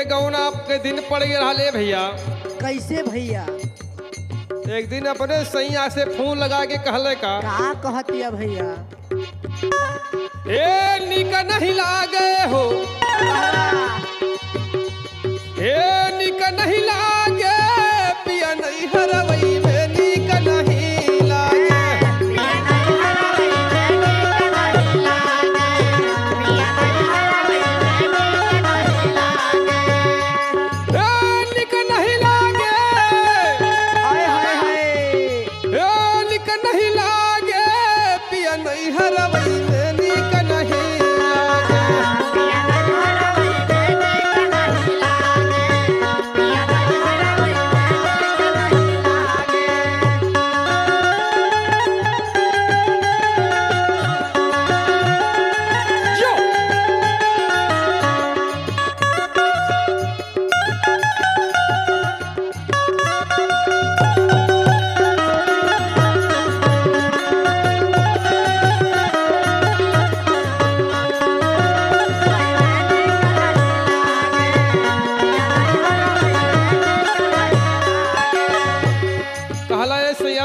गौना आपके दिन पड़ रहा ले भैया। कैसे भैया? एक दिन अपने सैया से फोन लगा के कहले का कहतिया भैया? ए निक नहीं लागे हो, ए निक नहीं लागे पिया नहीं हरवई में निक नहीं लागे।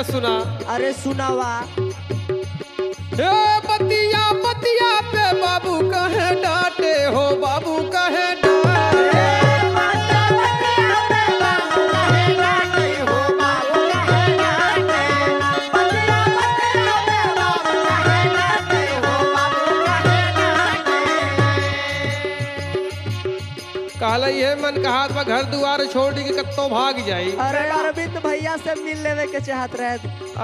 सुना अरे सुनावा। बतिया बतिया पे बाबू कहे डांटे हो, बाबू कहे डांटे। कहला ये मन कहा घर दुआर छोड़ के कत्तो भाग जाई। अरे अरविंद भैया से मिल लेवे के चाहत रहे।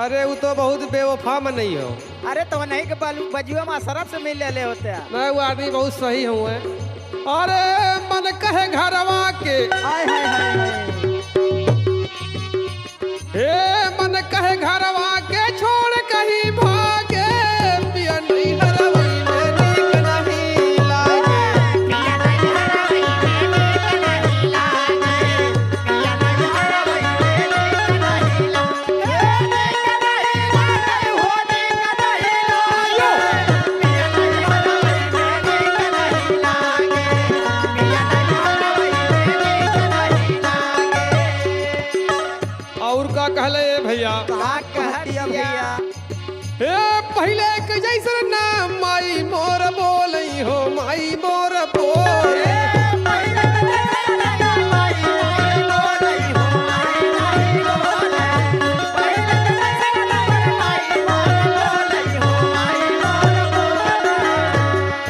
अरे वो तो बहुत बेवफा में नहीं हो। अरे तो नहीं के बजुआ मां सरफ से मिल ले होते। मैं वो आदमी बहुत सही हूँ। अरे मन कहे घरवा के, हाय हाय हाय हे मन कहे घरवा के छोड़ कहीं भागे पिया नहीं हरवई में नीक नहीं लागे। कहले भैया कहतिया भैया? हे पहले के जैसन ना माई मोर बोलई हो, माई मोर बोल।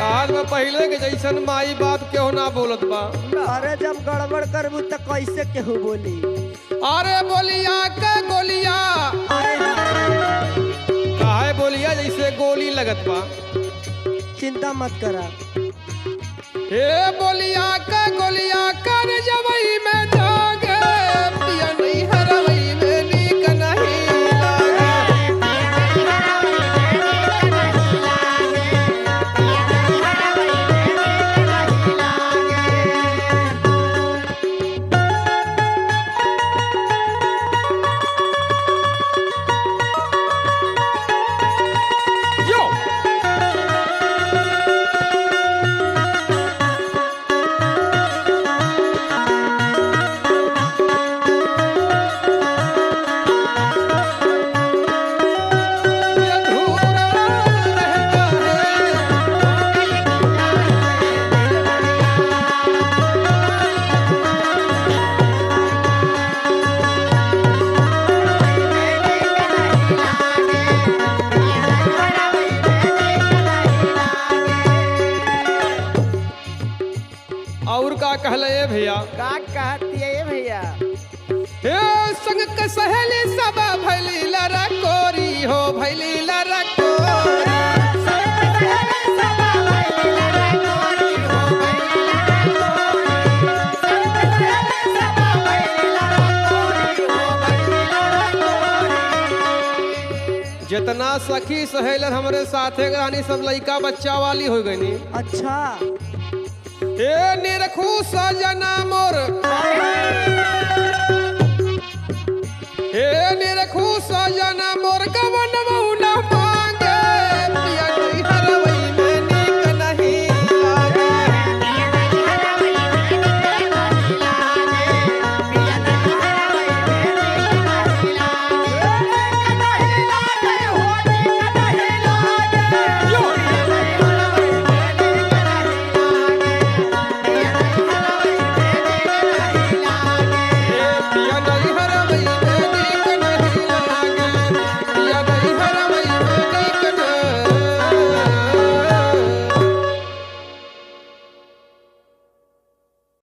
आज में पहले के जैसन माई बाप क्यों ना बोलत बा। अरे जब गड़बड़ करबू तो कैसे केहू बोली? अरे बोलिया के गोलिया, काहे बोलिया जैसे गोली लगत बा। चिंता मत करा। हे बोलिया के गोलिया कर जवई में जागे पिया नहीं हरवई में नीक नहीं लागे। और का कहले भैया? का कहती है भैया? हे संग के सहेली सब भैली लरा कोरी हो, भैली लरा कोरी। जितना सखी सहेलर हमारे साथे रानी सब लड़का बच्चा वाली हो गई। अच्छा ए निरखू सजना मोर